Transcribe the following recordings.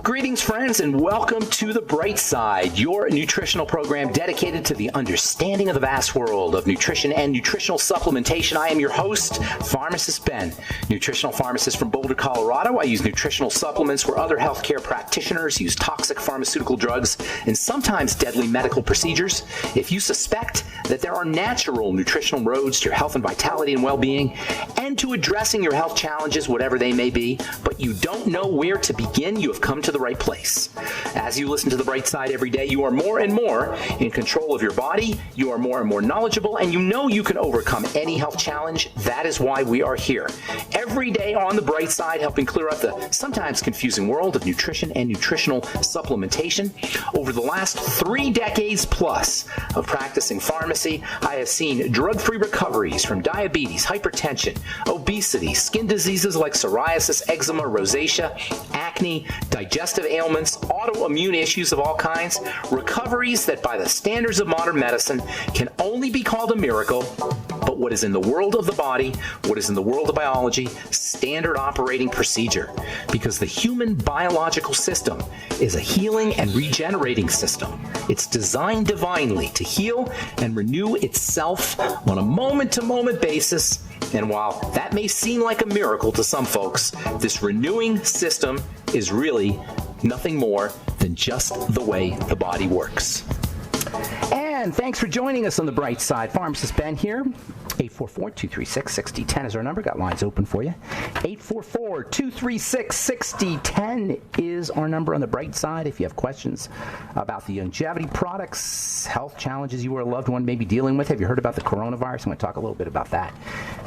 Greetings, friends, and welcome to The Bright Side, your nutritional program dedicated to the understanding of the vast world of nutrition and nutritional supplementation. I am your host, Pharmacist Ben, nutritional pharmacist from Boulder, Colorado. I use nutritional supplements where other healthcare practitioners use toxic pharmaceutical drugs and sometimes deadly medical procedures. If you suspect that there are natural nutritional roads to your health and vitality and well-being and to addressing your health challenges, whatever they may be, but you don't know where to begin, you have come to the right place. As you listen to The Bright Side every day, you are more and more in control of your body, you are more and more knowledgeable, and you know you can overcome any health challenge. That is why we are here. Every day on The Bright Side, helping clear up the sometimes confusing world of nutrition and nutritional supplementation. Over the last 3 decades plus of practicing pharmacy, I have seen drug-free recoveries from diabetes, hypertension, obesity, skin diseases like psoriasis, eczema, rosacea, acne, digestive ailments, autoimmune issues of all kinds, recoveries that by the standards of modern medicine can only be called a miracle, but what is in the world of the body, what is in the world of biology, standard operating procedure. Because the human biological system is a healing and regenerating system. It's designed divinely to heal and renew itself on a moment-to-moment basis. And while that may seem like a miracle to some folks, this renewing system is really nothing more than just the way the body works. And thanks for joining us on The Bright Side. Pharmacist Ben here. 844-236-6010 is our number. Got lines open for you. 844-236-6010 is our number on The Bright Side. If you have questions about the longevity products, health challenges you or a loved one may be dealing with. Have you heard about the coronavirus? I'm going to talk a little bit about that.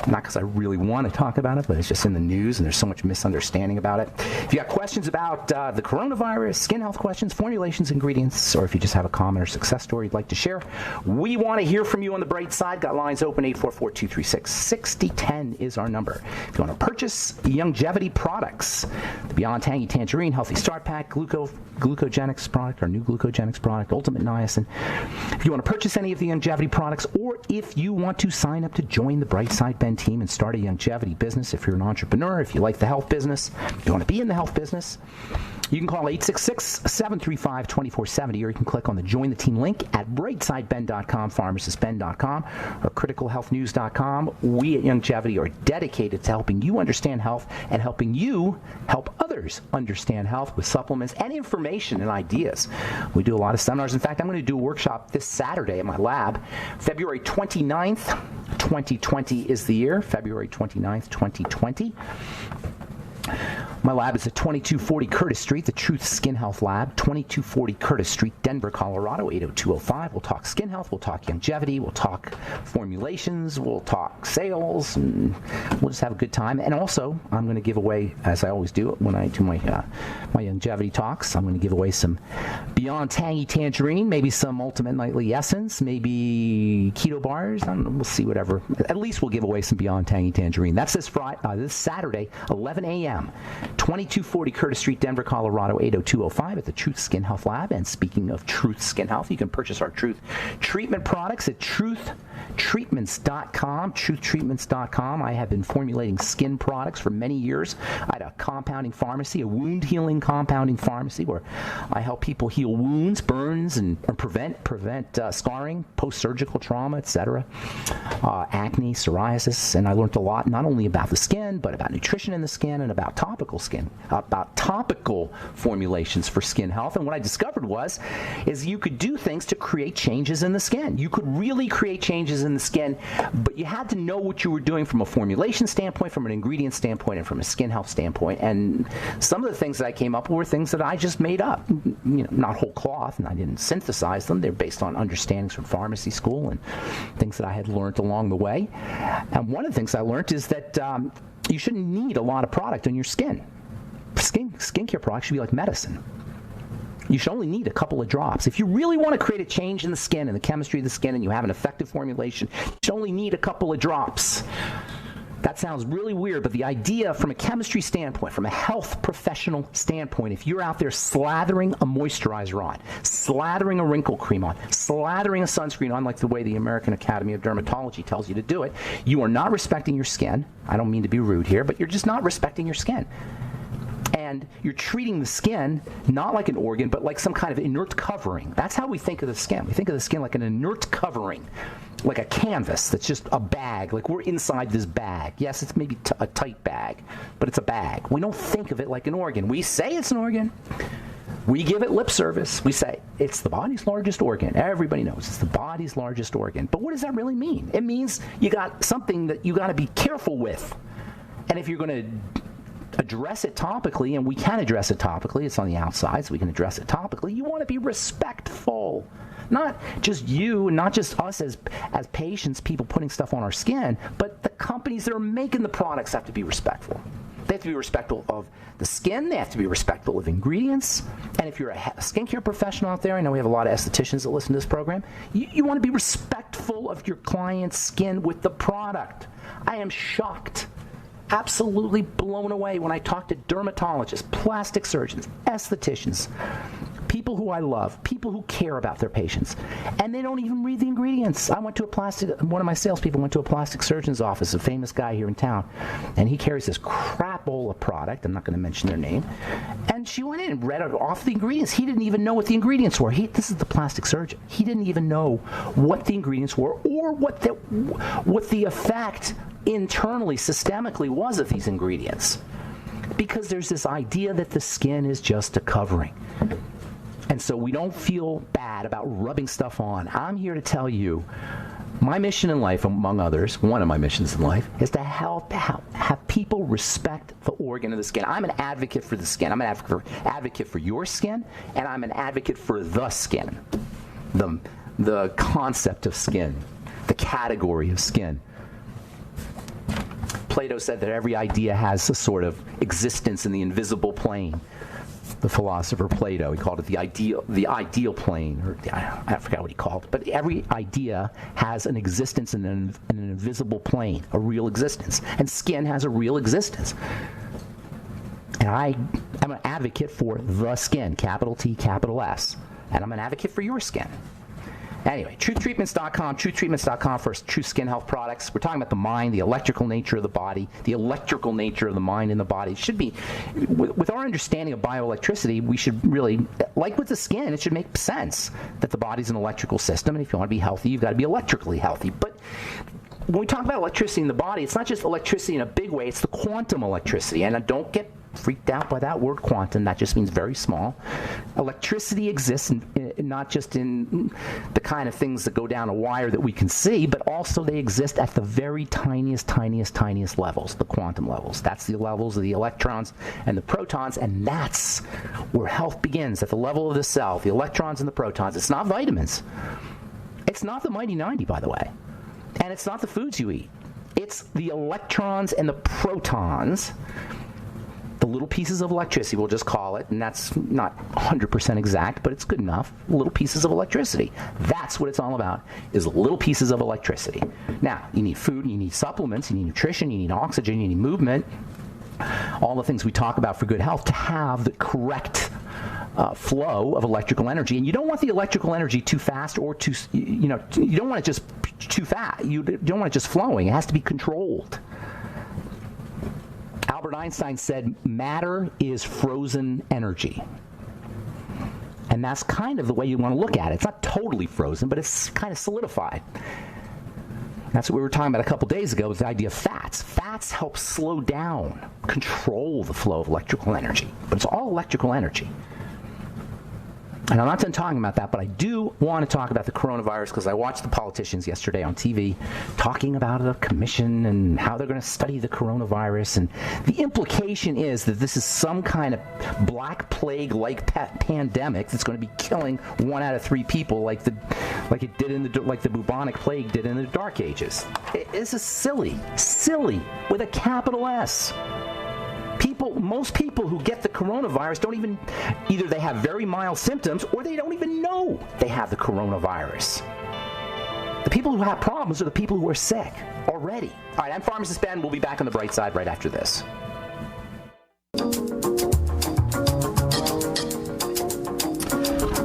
Not because I really want to talk about it, but it's just in the news and there's so much misunderstanding about it. If you got questions about the coronavirus, skin health questions, formulations, ingredients, or if you just have a comment or success story you'd like to share, we want to hear from you on The Bright Side. Got lines open. 844-236-6010 is our number. If you want to purchase longevity products, the Beyond Tangy Tangerine Healthy Start Pack, Glucogenics product, our new Glucogenics product, Ultimate Niacin. If you want to purchase any of the longevity products, or if you want to sign up to join the Bright Side Ben team and start a longevity business, if you're an entrepreneur, if you like the health business, if you want to be in the health business, you can call 866-735-2470, or you can click on the Join the Team link at brightsideben.com, pharmacistben.com, or criticalhealthnews.com. We at Longevity are dedicated to helping you understand health and helping you help others understand health with supplements and information and ideas. We do a lot of seminars. In fact, I'm going to do a workshop this Saturday at my lab. February 29th, 2020 is the year. February 29th, 2020. My lab is at 2240 Curtis Street, the Truth Skin Health Lab, 2240 Curtis Street, Denver, Colorado, 80205. We'll talk skin health, we'll talk longevity, we'll talk formulations, we'll talk sales, and we'll just have a good time. And also, I'm going to give away, as I always do when I do my longevity talks, I'm going to give away some Beyond Tangy Tangerine, maybe some Ultimate Nightly Essence, maybe keto bars. I don't know, we'll see whatever. At least we'll give away some Beyond Tangy Tangerine. That's this Saturday, 11 a.m. 2240 Curtis Street, Denver, Colorado, 80205 at the Truth Skin Health Lab. And speaking of Truth Skin Health, you can purchase our Truth Treatment products at truthtreatments.com, truthtreatments.com. I have been formulating skin products for many years. I had a compounding pharmacy, a wound healing compounding pharmacy, where I help people heal wounds, burns, and prevent scarring, post-surgical trauma, etc., acne, psoriasis, and I learned a lot not only about the skin, but about nutrition in the skin and about topical formulations for skin health. And what I discovered is you could do things to create changes in the skin. You could really create changes in the skin, but you had to know what you were doing from a formulation standpoint, from an ingredient standpoint, and from a skin health standpoint. And some of the things that I came up with were things that I just made up, not whole cloth, and I didn't synthesize them. They're based on understandings from pharmacy school and things that I had learned along the way. And one of the things I learned is that you shouldn't need a lot of product on your skin. Skincare products should be like medicine. You should only need a couple of drops. If you really want to create a change in the skin and the chemistry of the skin and you have an effective formulation, you should only need a couple of drops. That sounds really weird, but the idea from a chemistry standpoint, from a health professional standpoint, if you're out there slathering a moisturizer on, slathering a wrinkle cream on, slathering a sunscreen on like the way the American Academy of Dermatology tells you to do it, you are not respecting your skin. I don't mean to be rude here, but you're just not respecting your skin. And you're treating the skin not like an organ, but like some kind of inert covering. That's how we think of the skin. We think of the skin like an inert covering, like a canvas that's just a bag. Like we're inside this bag. Yes, it's maybe a tight bag, but it's a bag. We don't think of it like an organ. We say it's an organ. We give it lip service. We say it's the body's largest organ. Everybody knows it's the body's largest organ. But what does that really mean? It means you got something that you got to be careful with. And if you're going to address it topically, and we can address it topically, it's on the outside, so we can address it topically, you want to be respectful. Not just you, not just us as patients, people putting stuff on our skin, but the companies that are making the products have to be respectful. They have to be respectful of the skin. They have to be respectful of ingredients. And if you're a skincare professional out there, I know we have a lot of estheticians that listen to this program, you want to be respectful of your client's skin with the product. I am shocked, absolutely blown away when I talk to dermatologists, plastic surgeons, estheticians, people who I love, people who care about their patients, and they don't even read the ingredients. One of my salespeople went to a plastic surgeon's office, a famous guy here in town, and he carries this crapola product. I'm not going to mention their name. And she went in and read off the ingredients. He didn't even know what the ingredients were. This is the plastic surgeon. He didn't even know what the ingredients were or what the effect internally, systemically was of these ingredients. Because there's this idea that the skin is just a covering. And so we don't feel bad about rubbing stuff on. I'm here to tell you, my mission in life, among others, one of my missions in life, is to help have people respect the organ of the skin. I'm an advocate for the skin. I'm an advocate for your skin, and I'm an advocate for the skin, the concept of skin, the category of skin. Plato said that every idea has a sort of existence in the invisible plane. The philosopher Plato, he called it the ideal plane, or I forgot what he called it, but every idea has an existence in an invisible plane, a real existence, and skin has a real existence. And I'm an advocate for the skin, capital T, capital S, and I'm an advocate for your skin. Anyway, truthtreatments.com for true skin health products. We're talking about the mind, the electrical nature of the body, the electrical nature of the mind and the body. It should be, with our understanding of bioelectricity, we should really, like with the skin, it should make sense that the body's an electrical system, and if you want to be healthy, you've got to be electrically healthy. But when we talk about electricity in the body, it's not just electricity in a big way, it's the quantum electricity. And don't get freaked out by that word quantum. That just means very small. Electricity exists not just in the kind of things that go down a wire that we can see, but also they exist at the very tiniest levels, the quantum levels. That's the levels of the electrons and the protons, and that's where health begins, at the level of the cell, the electrons and the protons. It's not vitamins. It's not the Mighty 90, by the way. And it's not the foods you eat. It's the electrons and the protons, the little pieces of electricity, we'll just call it, and that's not 100% exact, but it's good enough, little pieces of electricity. That's what it's all about, is little pieces of electricity. Now, you need food, you need supplements, you need nutrition, you need oxygen, you need movement, all the things we talk about for good health to have the correct flow of electrical energy. And you don't want the electrical energy too fast or too, you don't want it just too fast. You don't want it just flowing. It has to be controlled. Albert Einstein said, matter is frozen energy. And that's kind of the way you want to look at it. It's not totally frozen, but it's kind of solidified. That's what we were talking about a couple days ago, was the idea of fats. Fats help slow down, control the flow of electrical energy. But it's all electrical energy. And I'm not done talking about that, but I do want to talk about the coronavirus because I watched the politicians yesterday on TV talking about a commission and how they're going to study the coronavirus. And the implication is that this is some kind of black plague-like pandemic that's going to be killing 1 out of 3 people like the bubonic plague did in the Dark Ages. This is silly with a capital S. Most people who get the coronavirus don't even, either they have very mild symptoms or they don't even know they have the coronavirus. The people who have problems are the people who are sick already. All right, I'm Pharmacist Ben. We'll be back on the bright side right after this.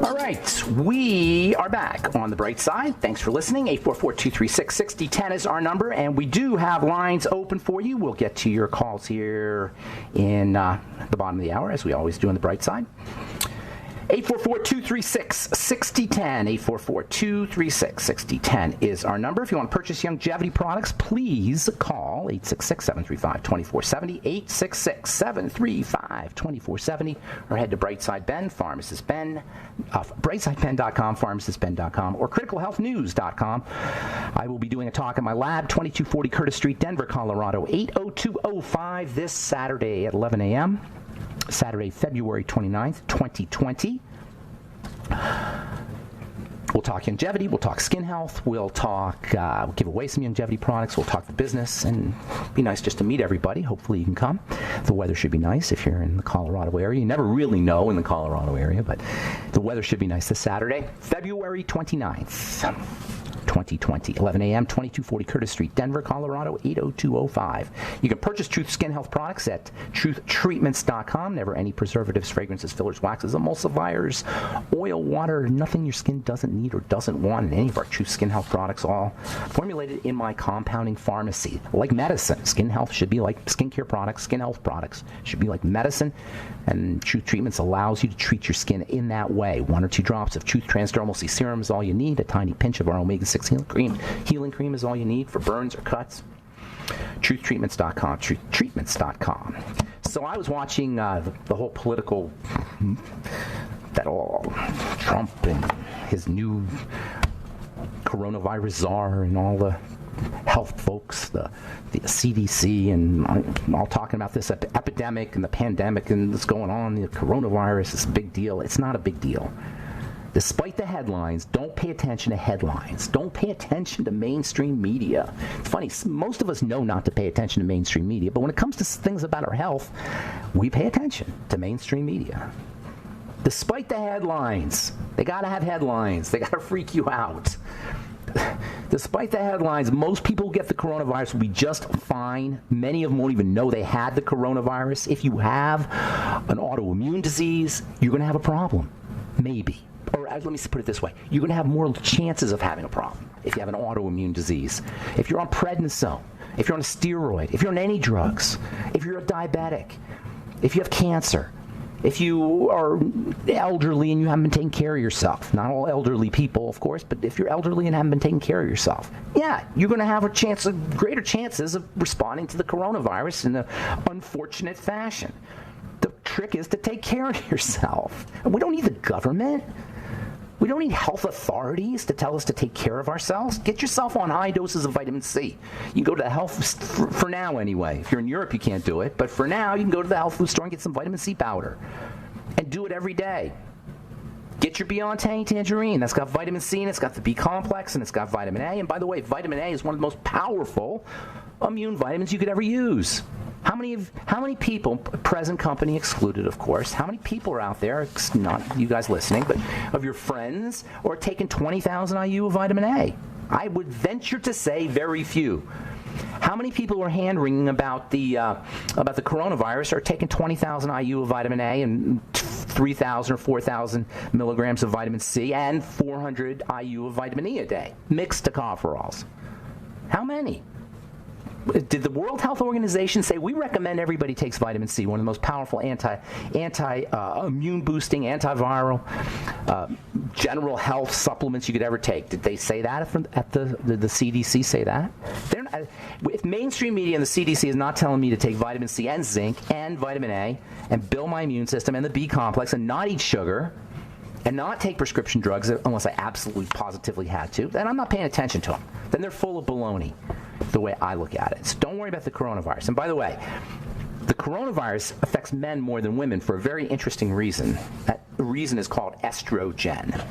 All right, right, we are back on the bright side. Thanks for listening. 844-236-6010 is our number, and we do have lines open for you. We'll get to your calls here in the bottom of the hour, as we always do on the bright side. 844-236-6010. 844-236-6010 is our number. If you want to purchase longevity products, please call 866-735-2470, 866-735-2470, or head to Brightside Ben, Pharmacist Ben, brightsideben.com, pharmacistben.com, or criticalhealthnews.com. I will be doing a talk at my lab, 2240 Curtis Street, Denver, Colorado, 80205 this Saturday at 11 a.m., Saturday, February 29th, 2020. We'll talk longevity, we'll talk skin health, we'll give away some longevity products, we'll talk the business, and be nice just to meet everybody. Hopefully you can come. The weather should be nice if you're in the Colorado area. You never really know in the Colorado area, but the weather should be nice this Saturday, February 29th. 2020, 11 a.m., 2240 Curtis Street, Denver, Colorado, 80205. You can purchase Truth Skin Health products at truthtreatments.com. Never any preservatives, fragrances, fillers, waxes, emulsifiers, oil, water, nothing your skin doesn't need or doesn't want in any of our Truth Skin Health products, all formulated in my compounding pharmacy. Like medicine, skin health should be like skincare products, skin health products should be like medicine, and Truth Treatments allows you to treat your skin in that way. 1 or 2 drops of Truth Transdermal C Serum is all you need. A tiny pinch of our omega-6 healing cream is all you need for burns or cuts. TruthTreatments.com. TruthTreatments.com. So I was watching the whole political, Trump and his new coronavirus czar and all the health folks, the CDC, and all talking about this epidemic and the pandemic and what's going on. The coronavirus is a big deal. It's not a big deal. Despite the headlines, don't pay attention to headlines. Don't pay attention to mainstream media. It's funny, most of us know not to pay attention to mainstream media, but when it comes to things about our health, we pay attention to mainstream media. Despite the headlines, they got to have headlines. They got to freak you out. Despite the headlines, most people who get the coronavirus will be just fine. Many of them won't even know they had the coronavirus. If you have an autoimmune disease, you're going to have a problem. Maybe. Or let me put it this way. You're going to have more chances of having a problem if you have an autoimmune disease. If you're on prednisone, if you're on a steroid, if you're on any drugs, if you're a diabetic, if you have cancer, if you are elderly and you haven't been taking care of yourself. Not all elderly people, of course, but if you're elderly and haven't been taking care of yourself, yeah, you're going to have greater chances of responding to the coronavirus in an unfortunate fashion. The trick is to take care of yourself. We don't need the government. We don't need health authorities to tell us to take care of ourselves. Get yourself on high doses of vitamin C. You can go to the health, for now anyway. If you're in Europe, you can't do it. But for now, you can go to the health food store and get some vitamin C powder. And do it every day. Get your Beyond Tangerine. That's got vitamin C and it's got the B complex and it's got vitamin A. And by the way, vitamin A is one of the most powerful immune vitamins you could ever use. How many people, present company excluded, of course, how many people are out there, not you guys listening, but of your friends, or taking 20,000 IU of vitamin A? I would venture to say very few. How many people are hand-wringing about the coronavirus are taking 20,000 IU of vitamin A and 3,000 or 4,000 milligrams of vitamin C and 400 IU of vitamin E a day, mixed tocopherols? How many? Did the World Health Organization say we recommend everybody takes vitamin C, one of the most powerful immune boosting, antiviral, general health supplements you could ever take? Did they say that at the CDC say that? If mainstream media and the CDC is not telling me to take vitamin C and zinc and vitamin A and build my immune system and the B complex and not eat sugar and not take prescription drugs unless I absolutely positively had to, then I'm not paying attention to them. Then they're full of baloney, the way I look at it. So don't worry about the coronavirus. And by the way, the coronavirus affects men more than women for a very interesting reason. That reason is called estrogen.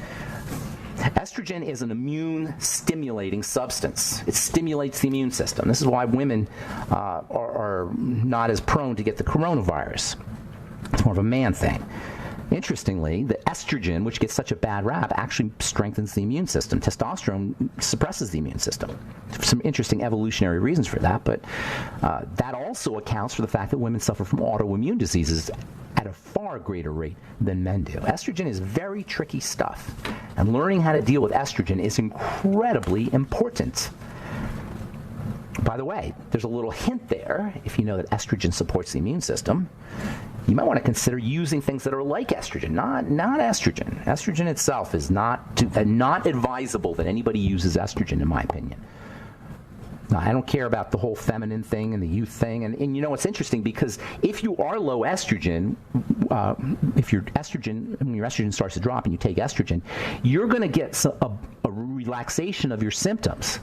Estrogen is an immune-stimulating substance. It stimulates the immune system. This is why women are not as prone to get the coronavirus. It's more of a man thing. Interestingly, the estrogen, which gets such a bad rap, actually strengthens the immune system. Testosterone suppresses the immune system. There's some interesting evolutionary reasons for that, but that also accounts for the fact that women suffer from autoimmune diseases at a far greater rate than men do. Estrogen is very tricky stuff, and learning how to deal with estrogen is incredibly important. By the way, there's a little hint there. If you know that estrogen supports the immune system, you might want to consider using things that are like estrogen, not estrogen. Estrogen itself is not advisable that anybody uses estrogen, in my opinion. Now, I don't care about the whole feminine thing and the youth thing. And you know, it's interesting because if you are low estrogen, when your estrogen starts to drop and you take estrogen, you're going to get a relaxation of your symptoms.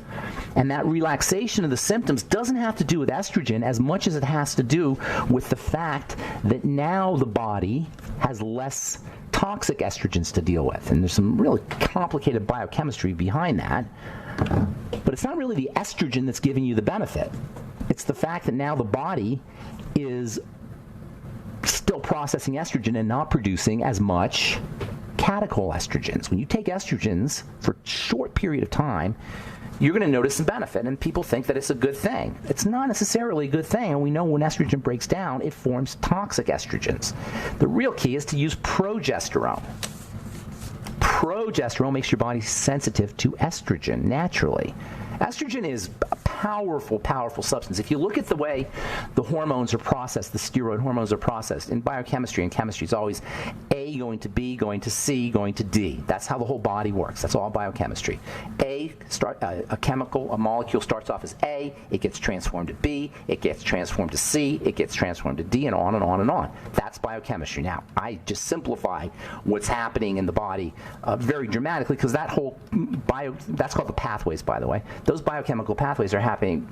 And that relaxation of the symptoms doesn't have to do with estrogen as much as it has to do with the fact that now the body has less toxic estrogens to deal with. And there's some really complicated biochemistry behind that. But it's not really the estrogen that's giving you the benefit. It's the fact that now the body is still processing estrogen and not producing as much catechol estrogens. When you take estrogens for a short period of time, you're going to notice some benefit, and people think that it's a good thing. It's not necessarily a good thing, and we know when estrogen breaks down, it forms toxic estrogens. The real key is to use progesterone. Progesterone makes your body sensitive to estrogen naturally. Estrogen is a powerful, powerful substance. If you look at the way the hormones are processed, the steroid hormones are processed, in biochemistry and chemistry, it's always A going to B, going to C, going to D. That's how the whole body works. That's all biochemistry. A molecule starts off as A, it gets transformed to B, it gets transformed to C, it gets transformed to D, and on and on and on. That's biochemistry. Now, I just simplify what's happening in the body very dramatically because that whole that's called the pathways, by the way. Those biochemical pathways are happening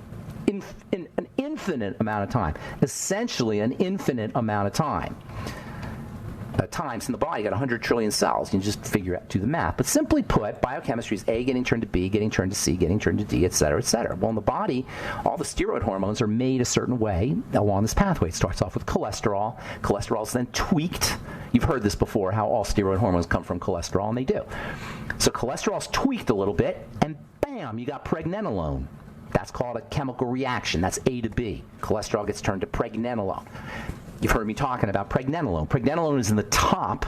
in an infinite amount of time, essentially an infinite amount of time. Times in the body, you got 100 trillion cells. You can just figure out do the math. But simply put, biochemistry is A getting turned to B, getting turned to C, getting turned to D, et cetera, et cetera. Well, in the body, all the steroid hormones are made a certain way along this pathway. It starts off with cholesterol. Cholesterol is then tweaked. You've heard this before, how all steroid hormones come from cholesterol, and they do. So cholesterol is tweaked a little bit, and bam, you got pregnenolone. That's called a chemical reaction. That's A to B. Cholesterol gets turned to pregnenolone. You've heard me talking about pregnenolone. Pregnenolone is in the top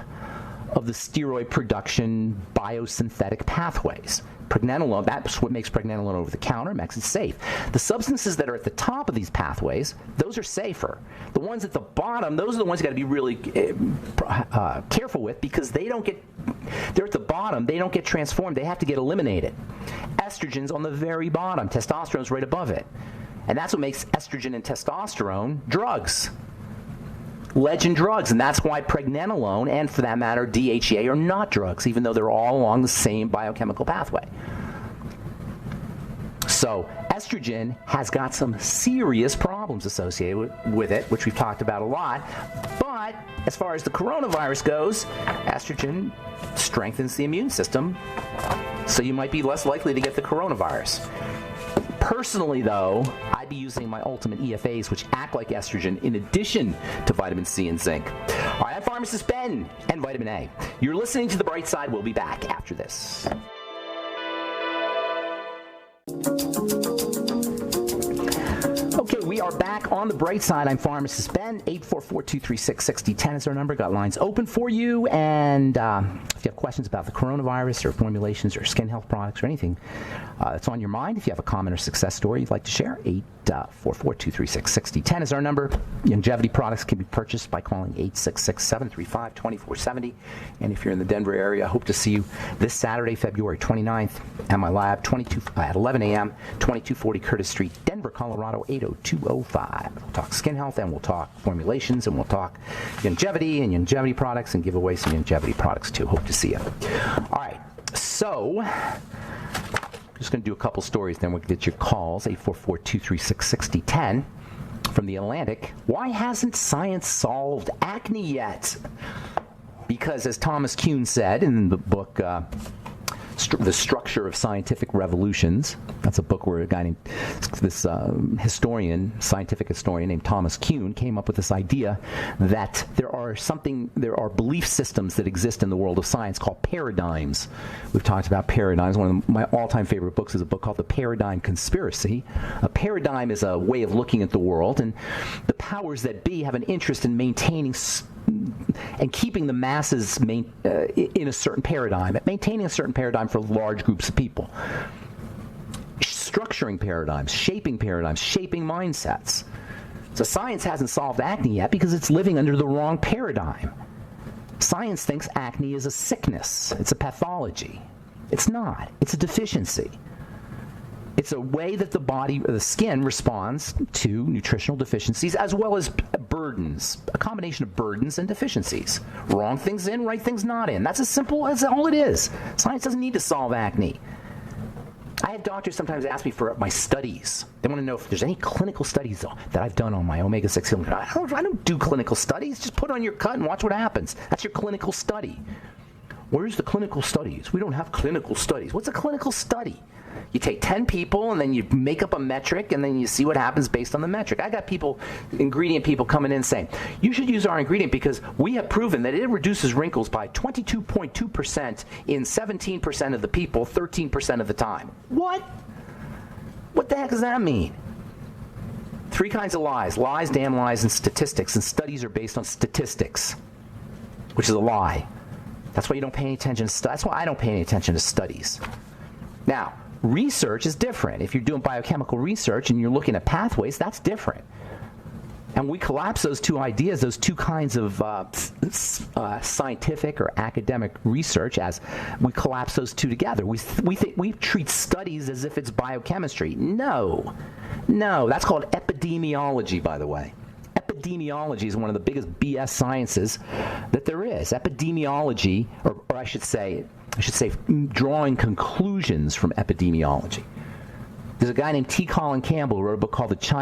of the steroid production biosynthetic pathways. Pregnenolone, that's what makes pregnenolone over the counter, makes it safe. The substances that are at the top of these pathways, those are safer. The ones at the bottom, those are the ones you got to be really careful with because they're at the bottom, they don't get transformed, they have to get eliminated. Estrogen's on the very bottom, testosterone's right above it. And that's what makes estrogen and testosterone drugs. Legend drugs, and that's why pregnenolone and, for that matter, DHEA are not drugs, even though they're all along the same biochemical pathway. So estrogen has got some serious problems associated with it, which we've talked about a lot. But as far as the coronavirus goes, estrogen strengthens the immune system, so you might be less likely to get the coronavirus. Personally, though, I'd be using my Ultimate EFAs, which act like estrogen in addition to vitamin C and zinc. All right, I'm Pharmacist Ben and Vitamin A. You're listening to The Bright Side. We'll be back after this. Okay, we are back on The Bright Side. I'm Pharmacist Ben. 844-236-6010 is our number. Got lines open for you. And if you have questions about the coronavirus or formulations or skin health products or anything that's on your mind, if you have a comment or success story you'd like to share, 844-236-6010 is our number. Longevity products can be purchased by calling 866-735-2470. And if you're in the Denver area, I hope to see you this Saturday, February 29th at my lab, at 11 a.m., 2240 Curtis Street, Denver, Colorado, 80205. We'll talk skin health, and we'll talk formulations, and we'll talk longevity and longevity products, and give away some longevity products too. Hope to see you. All right, so just going to do a couple stories, then we'll get your calls, 844-236-6010 from The Atlantic. Why hasn't science solved acne yet? Because, as Thomas Kuhn said in the book, The Structure of Scientific Revolutions, that's a book where a guy named, scientific historian named Thomas Kuhn came up with this idea that there are belief systems that exist in the world of science called paradigms. We've talked about paradigms. One of my all-time favorite books is a book called The Paradigm Conspiracy. A paradigm is a way of looking at the world, and the powers that be have an interest in maintaining and keeping the masses in a certain paradigm, maintaining a certain paradigm for large groups of people. Structuring paradigms, shaping mindsets. So science hasn't solved acne yet because it's living under the wrong paradigm. Science thinks acne is a sickness. It's a pathology. It's not. It's a deficiency. It's a way that the body or the skin responds to nutritional deficiencies as well as burdens, a combination of burdens and deficiencies. Wrong things in, right things not in. That's as simple as all it is. Science doesn't need to solve acne. I have doctors sometimes ask me for my studies. They want to know if there's any clinical studies that I've done on my omega-6 healing. I don't do clinical studies. Just put it on your cut and watch what happens. That's your clinical study. Where's the clinical studies? We don't have clinical studies. What's a clinical study? You take 10 people and then you make up a metric and then you see what happens based on the metric. I got ingredient people coming in saying, you should use our ingredient because we have proven that it reduces wrinkles by 22.2% in 17% of the people, 13% of the time. What? What the heck does that mean? Three kinds of lies. Lies, damn lies, and statistics. And studies are based on statistics, which is a lie. That's why you don't pay any attention to that's why I don't pay any attention to studies. Now, research is different. If you're doing biochemical research and you're looking at pathways, that's different. And we collapse those two ideas, those two kinds of scientific or academic research, as we collapse those two together. We treat studies as if it's biochemistry. No, that's called epidemiology, by the way. Epidemiology is one of the biggest BS sciences that there is. Epidemiology, or I should say, drawing conclusions from epidemiology. There's a guy named T. Colin Campbell who wrote a book called it's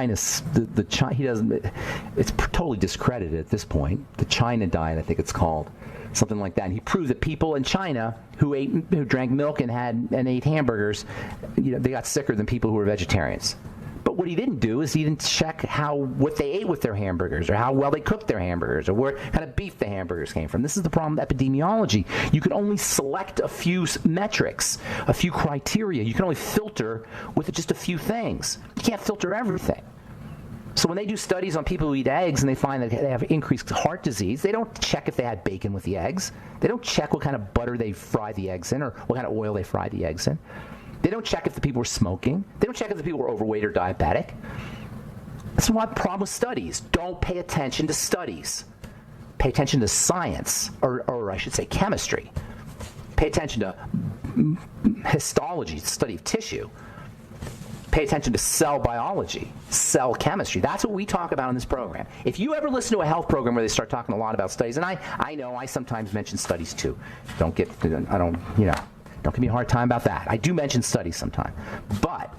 totally discredited at this point. The China Diet, I think it's called, something like that. And he proved that people in China who drank milk and ate hamburgers, they got sicker than people who were vegetarians. But what he didn't do is he didn't check what they ate with their hamburgers, or how well they cooked their hamburgers, or what kind of beef the hamburgers came from. This is the problem with epidemiology. You can only select a few metrics, a few criteria. You can only filter with just a few things. You can't filter everything. So when they do studies on people who eat eggs and they find that they have increased heart disease, they don't check if they had bacon with the eggs. They don't check what kind of butter they fry the eggs in, or what kind of oil they fry the eggs in. They don't check if the people were smoking. They don't check if the people were overweight or diabetic. That's why the problem with studies. Don't pay attention to studies. Pay attention to science, or I should say chemistry. Pay attention to histology, the study of tissue. Pay attention to cell biology, cell chemistry. That's what we talk about in this program. If you ever listen to a health program where they start talking a lot about studies, and I know I sometimes mention studies too. Don't give me a hard time about that. I do mention studies sometimes, but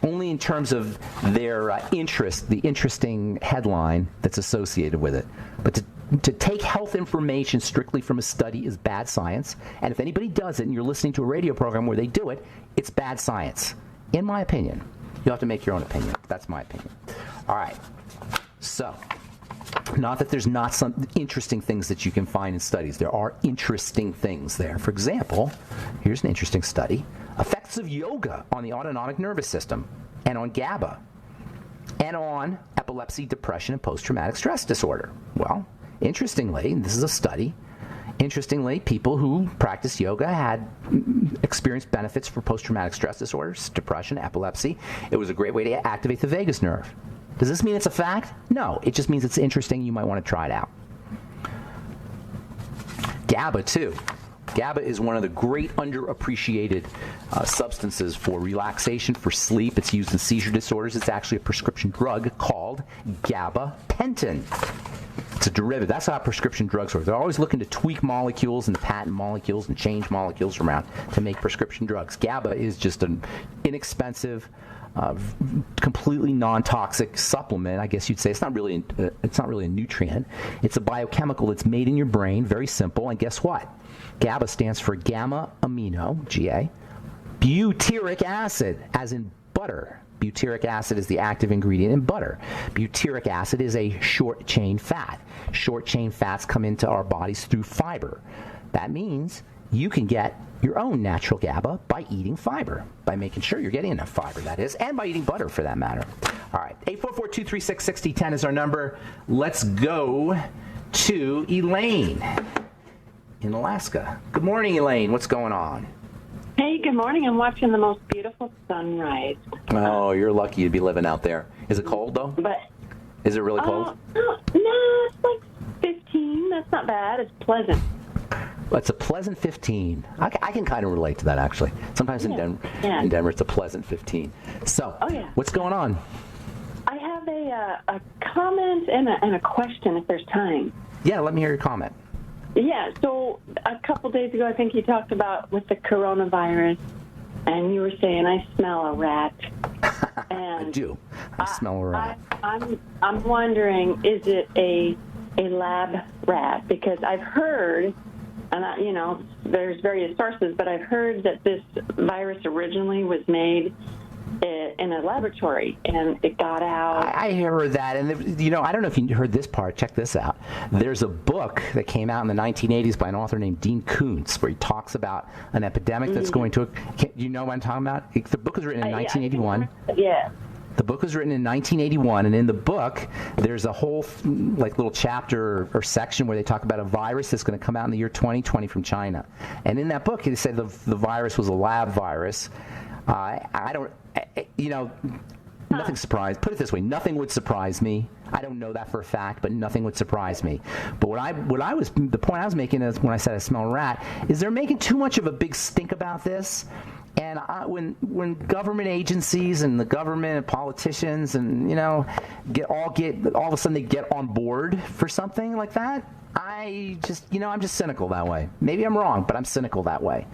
only in terms of their interest, the interesting headline that's associated with it. But to take health information strictly from a study is bad science, and if anybody does it and you're listening to a radio program where they do it, it's bad science, in my opinion. You'll have to make your own opinion. That's my opinion. All right. So, not that there's not some interesting things that you can find in studies. There are interesting things there. For example, here's an interesting study. Effects of yoga on the autonomic nervous system and on GABA and on epilepsy, depression, and post-traumatic stress disorder. Well, interestingly, this is a study. Interestingly, people who practiced yoga had experienced benefits for post-traumatic stress disorders, depression, epilepsy. It was a great way to activate the vagus nerve. Does this mean it's a fact? No, it just means it's interesting. You might want to try it out. GABA, too. GABA is one of the great underappreciated substances for relaxation, for sleep. It's used in seizure disorders. It's actually a prescription drug called gabapentin. It's a derivative. That's how prescription drugs work. They're always looking to tweak molecules and to patent molecules and change molecules around to make prescription drugs. GABA is just an inexpensive, completely non-toxic supplement. I guess you'd say it's not really a nutrient. It's a biochemical that's made in your brain. Very simple. And guess what? GABA stands for gamma amino, GA, butyric acid, as in butter. Butyric acid is the active ingredient in butter. Butyric acid is a short-chain fat. Short-chain fats come into our bodies through fiber. That means you can get your own natural GABA by eating fiber, by making sure you're getting enough fiber, that is, and by eating butter for that matter. All right, 844-236-6010 is our number. Let's go to Elaine in Alaska. Good morning, Elaine. What's going on? Hey, good morning. I'm watching the most beautiful sunrise. Oh, you're lucky to be living out there. Is it cold, though? But Is it really cold? no, it's like 15. That's not bad. It's pleasant. It's a pleasant 15. I can kind of relate to that, actually. Sometimes in Denver, it's a pleasant 15. So, what's going on? I have a comment and a question, if there's time. Yeah, let me hear your comment. Yeah, so a couple days ago, I think you talked about with the coronavirus, and you were saying, I smell a rat. And I do. I smell a rat. I'm wondering, is it a lab rat? Because I've heard, and there's various sources, but I've heard that this virus originally was made in a laboratory, and it got out. I heard that, and I don't know if you heard this part. Check this out. There's a book that came out in the 1980s by an author named Dean Koontz, where he talks about an epidemic that's going to. You know what I'm talking about? The book was written in 1981. Yeah. The book was written in 1981, and in the book, there's a whole little chapter or section where they talk about a virus that's going to come out in the year 2020 from China. And in that book, they said the virus was a lab virus. Nothing surprised. Put it this way: nothing would surprise me. I don't know that for a fact, but nothing would surprise me. But the point I was making is when I said I smell a rat, is they're making too much of a big stink about this. And when government agencies and the government and politicians and all of a sudden they get on board for something like that, I'm just cynical that way. Maybe I'm wrong, but I'm cynical that way.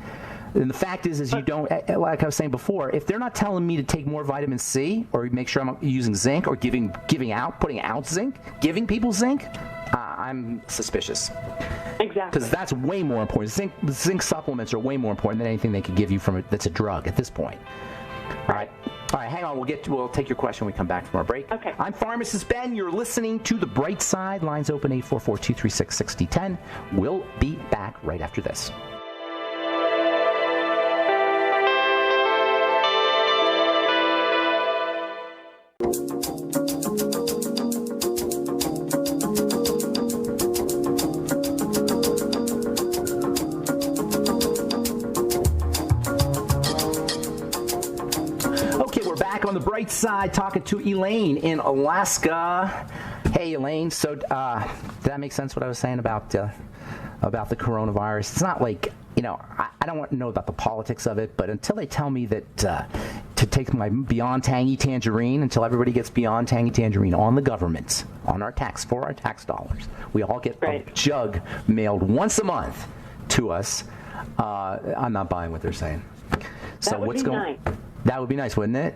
And the fact is you don't, like I was saying before, if they're not telling me to take more vitamin C or make sure I'm using zinc or putting out zinc, giving people zinc, I'm suspicious. Exactly. Because that's way more important. Zinc supplements are way more important than anything they could give you that's a drug at this point. All right, hang on. We'll take your question when we come back from our break. Okay. I'm Pharmacist Ben. You're listening to The Bright Side. Lines open 844-236-6010. We'll be back right after this. On the bright side, talking to Elaine in Alaska. Hey, Elaine. So, did that make sense? What I was saying about the coronavirus? It's not like I don't want to know about the politics of it, but until they tell me that to take my Beyond Tangy Tangerine, until everybody gets Beyond Tangy Tangerine on the government, for our tax dollars, we all get a jug mailed once a month to us. I'm not buying what they're saying. So what's going? Nice. That would be nice, wouldn't it?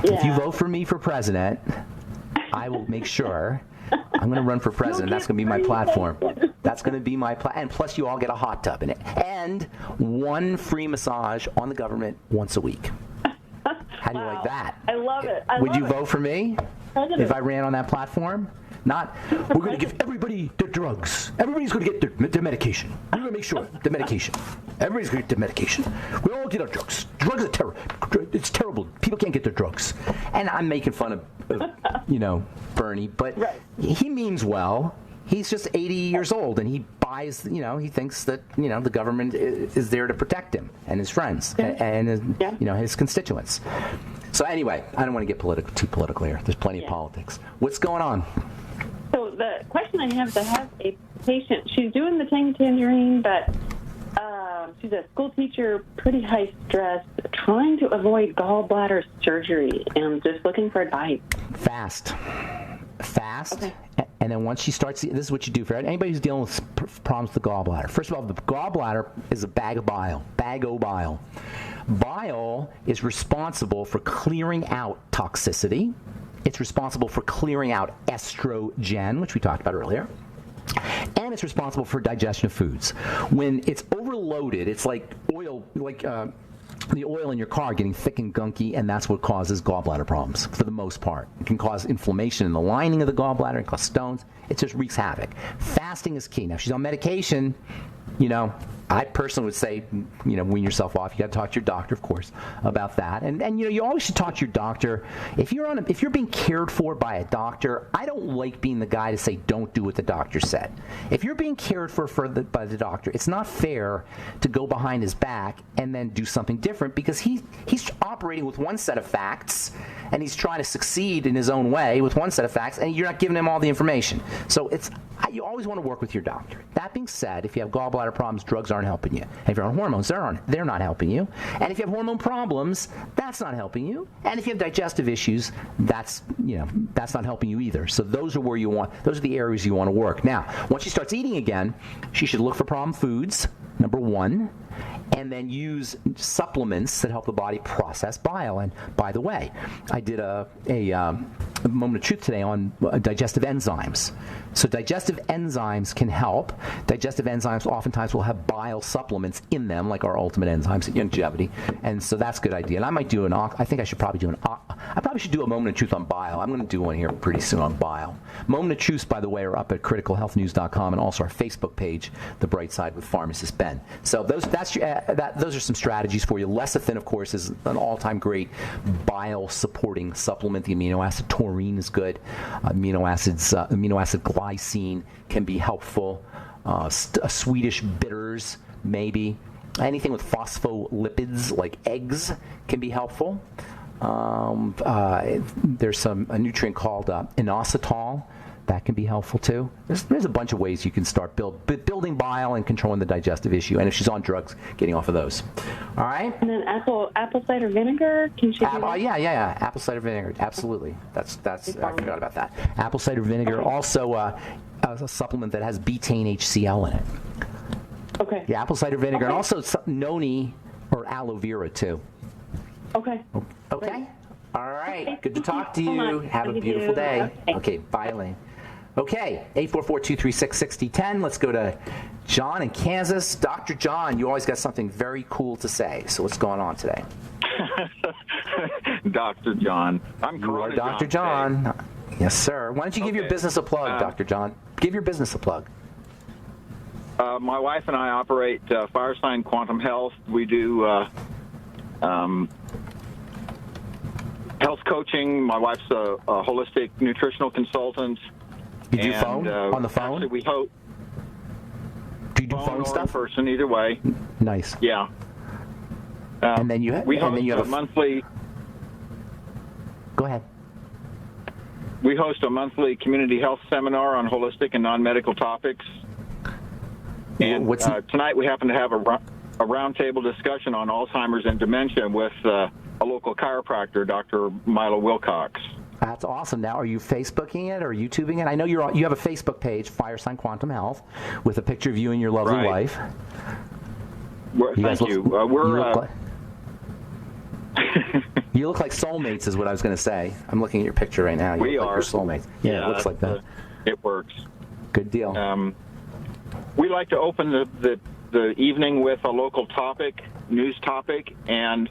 Yeah. If you vote for me for president, I will make sure I'm going to run for president. That's going to be my platform. That's going to be my and plus you all get a hot tub in it. And one free massage on the government once a week. How do you like that? I love it. Would you vote for me if I ran on that platform? Not, we're going to give everybody their drugs. Everybody's going to get their medication. We're going to make sure the medication. Everybody's going to get their medication. We all get our drugs. Drugs are terrible. It's terrible. People can't get their drugs. And I'm making fun of, Bernie, but he means well. He's just 80 years old, and he buys, he thinks that, the government is there to protect him and his friends and his constituents. So anyway, I don't want to get too political here. There's plenty of politics. What's going on? So the question I have is I have a patient. She's doing the Tangy Tangerine, but she's a school teacher, pretty high stress, trying to avoid gallbladder surgery, and just looking for advice. Fast. Okay. And then once she starts, this is what you do for anybody who's dealing with problems with the gallbladder. First of all, the gallbladder is a bag of bile. Bile is responsible for clearing out toxicity. It's responsible for clearing out estrogen, which we talked about earlier. And it's responsible for digestion of foods. When it's overloaded, it's like oil, the oil in your car getting thick and gunky, and that's what causes gallbladder problems for the most part. It can cause inflammation in the lining of the gallbladder, it can cause stones. It just wreaks havoc. Fasting is key. Now, if she's on medication, I personally would say, wean yourself off. You got to talk to your doctor, of course, about that. And you always should talk to your doctor. If you're being cared for by a doctor, I don't like being the guy to say don't do what the doctor said. If you're being cared for by the doctor, it's not fair to go behind his back and then do something different, because he's operating with one set of facts and he's trying to succeed in his own way with one set of facts, and you're not giving him all the information. So you always want to work with your doctor. That being said, if you have gallbladder problems, drugs aren't helping you. And if you're on hormones, they're not helping you. And if you have hormone problems, that's not helping you. And if you have digestive issues, that's not helping you either. So those are the areas you want to work. Now, once she starts eating again, she should look for problem foods, number one, and then use supplements that help the body process bile. And by the way, I did a moment of truth today on digestive enzymes. So digestive enzymes can help. Digestive enzymes oftentimes will have bile supplements in them, like our ultimate enzymes at Longevity. And so that's a good idea. And I might do I probably should do a moment of truth on bile. I'm going to do one here pretty soon on bile. Moment of truths, by the way, are up at criticalhealthnews.com, and also our Facebook page, The Bright Side with Pharmacist Ben. So those are some strategies for you. Lecithin, of course, is an all-time great bile-supporting supplement. The amino acid taurine is good. Amino acid glycine can be helpful. Swedish bitters, maybe. Anything with phospholipids, like eggs, can be helpful. There's a nutrient called inositol. That can be helpful too. There's a bunch of ways you can start building bile and controlling the digestive issue. And if she's on drugs, getting off of those. All right. And then apple cider vinegar. Can she do that? Yeah. Apple cider vinegar. Absolutely. That's. I forgot about that. Apple cider vinegar. Also, a supplement that has betaine HCl in it. Okay. Yeah, apple cider vinegar, and also noni or aloe vera too. Okay. Okay. All right. Okay. Good to talk to you. Have a beautiful day. Okay. Bye, Elaine. Okay. 844-236-6010. Let's go to John in Kansas. Dr. John, you always got something very cool to say. So what's going on today? Dr. John. I'm Corona Dr. John. Yes, sir. Why don't you give your business a plug, Dr. John? Give your business a plug. My wife and I operate Firesign Quantum Health. We do health coaching. My wife's a holistic nutritional consultant. You do phone? On the phone? Actually, we hope. Do you do phone stuff? In person, either way. Nice. Yeah. And then you have a monthly. Go ahead. We host a monthly community health seminar on holistic and non-medical topics. And tonight we happen to have a roundtable discussion on Alzheimer's and dementia with a local chiropractor, Dr. Milo Wilcox. That's awesome. Now, are you Facebooking it or YouTubing it? I know you have a Facebook page, Firesign Quantum Health, with a picture of you and your lovely wife. Thank you. You look like soulmates, is what I was going to say. I'm looking at your picture right now. We look are. Like your soulmates. Yeah, it looks like that. It works. Good deal. We like to open the evening with a local news topic, and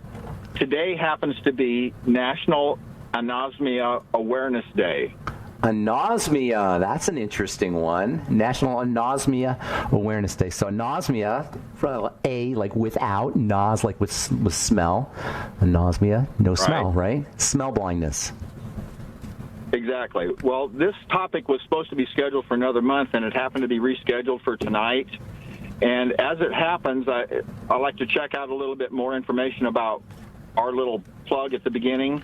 today happens to be National Anosmia Awareness Day. Anosmia, that's an interesting one. National Anosmia Awareness Day. So anosmia, A, like without, nos, like with smell. Anosmia, no smell, right? Smell blindness. Exactly. Well, this topic was supposed to be scheduled for another month, and it happened to be rescheduled for tonight. And as it happens, I like to check out a little bit more information about our little plug at the beginning.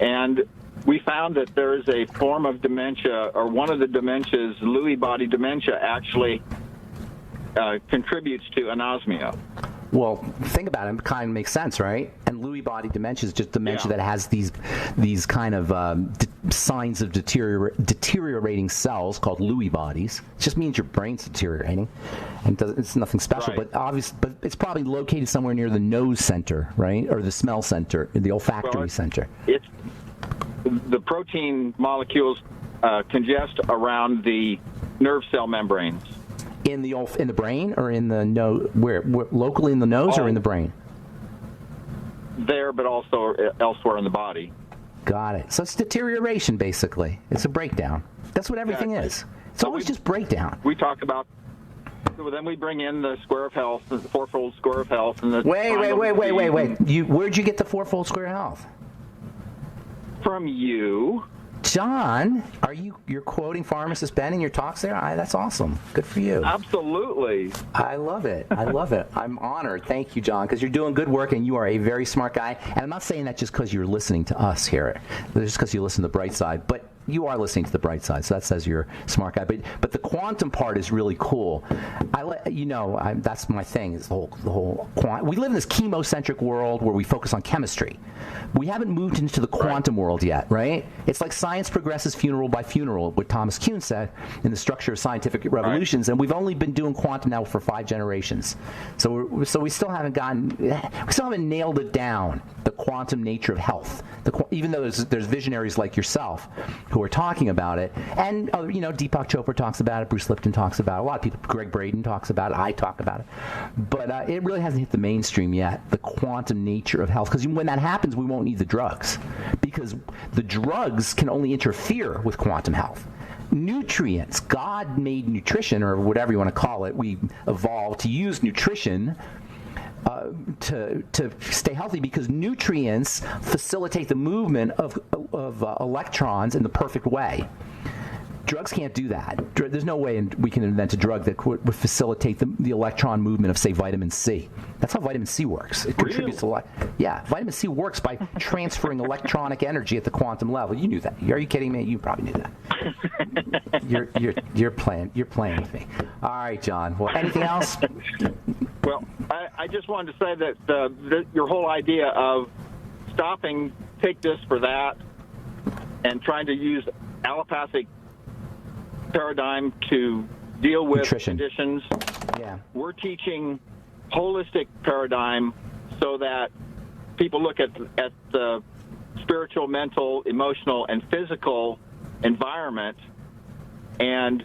And we found that there is a form of dementia, or one of the dementias, Lewy body dementia, actually contributes to anosmia. Well, think about it. It kind of makes sense, right? And Lewy body dementia is just dementia that has these kind of signs of deteriorating cells called Lewy bodies. It just means your brain's deteriorating, and it's nothing special. Right. But it's probably located somewhere near the nose center, right, or the smell center, the olfactory center. It's the protein molecules congest around the nerve cell membranes. In the brain, or in the nose? Where locally in the nose, or in the brain? There, but also elsewhere in the body. Got it. So it's deterioration, basically. It's a breakdown. That's what everything is. It's always just breakdown. We talk about So then we bring in the square of health, the fourfold square of health, and the Wait. Where'd you get the fourfold square of health? From you. John, you're quoting Pharmacist Ben in your talks there? That's awesome. Good for you. Absolutely. I love it. I'm honored. Thank you, John, because you're doing good work and you are a very smart guy. And I'm not saying that just because you're listening to us here, just because you listen to the bright side, but you are listening to the bright side, so that says you're a smart guy. But the quantum part is really cool. That's my thing. Is the whole quantum. We live in this chemocentric world where we focus on chemistry. We haven't moved into the quantum world yet, right? It's like science progresses funeral by funeral, what Thomas Kuhn said in The Structure of Scientific Revolutions, and we've only been doing quantum now for 5 generations. So we still haven't nailed it down, the quantum nature of health. Even though there's visionaries like yourself who are talking about it, and Deepak Chopra talks about it, Bruce Lipton talks about it, a lot of people, Greg Braden talks about it, I talk about it, but it really hasn't hit the mainstream yet, the quantum nature of health, because when that happens, we won't need the drugs, because the drugs can only interfere with quantum health. Nutrients, God made nutrition, or whatever you want to call it, we evolved to use nutrition to stay healthy, because nutrients facilitate the movement of electrons in the perfect way. Drugs can't do that. There's no way we can invent a drug that would facilitate the electron movement of, say, vitamin C. That's how vitamin C works. It contributes a lot. Yeah, vitamin C works by transferring electronic energy at the quantum level. You knew that. Are you kidding me? You probably knew that. You're playing with me. All right, John. Well, anything else? Well, I just wanted to say that your whole idea of stopping, take this for that, and trying to use allopathic paradigm to deal with nutrition conditions. Yeah. We're teaching holistic paradigm so that people look at the spiritual, mental, emotional, and physical environment and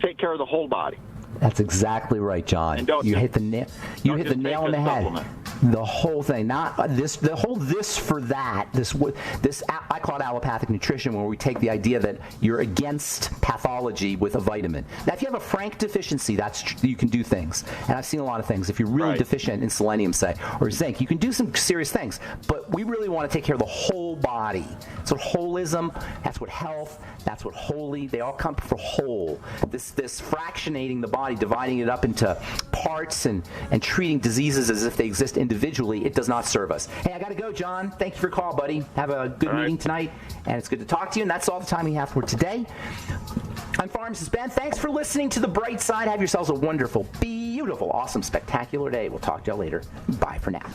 take care of the whole body. That's exactly right, John. You hit the nail. You hit the nail on the head. Supplement. The whole thing, not this. The whole this for that. This I call it allopathic nutrition, where we take the idea that you're against pathology with a vitamin. Now, if you have a frank deficiency, you can do things, and I've seen a lot of things. If you're really deficient in selenium, say, or zinc, you can do some serious things. But we really want to take care of the whole body. That's what holism. That's what health. That's what holy. They all come from whole. This fractionating the body, dividing it up into parts, and treating diseases as if they exist individually, it does not serve us. Hey, I got to go, John. Thank you for your call, buddy. Have a good meeting tonight, and it's good to talk to you, and that's all the time we have for today. I'm Pharmacist Ben. Thanks for listening to The Bright Side. Have yourselves a wonderful, beautiful, awesome, spectacular day. We'll talk to you later. Bye for now.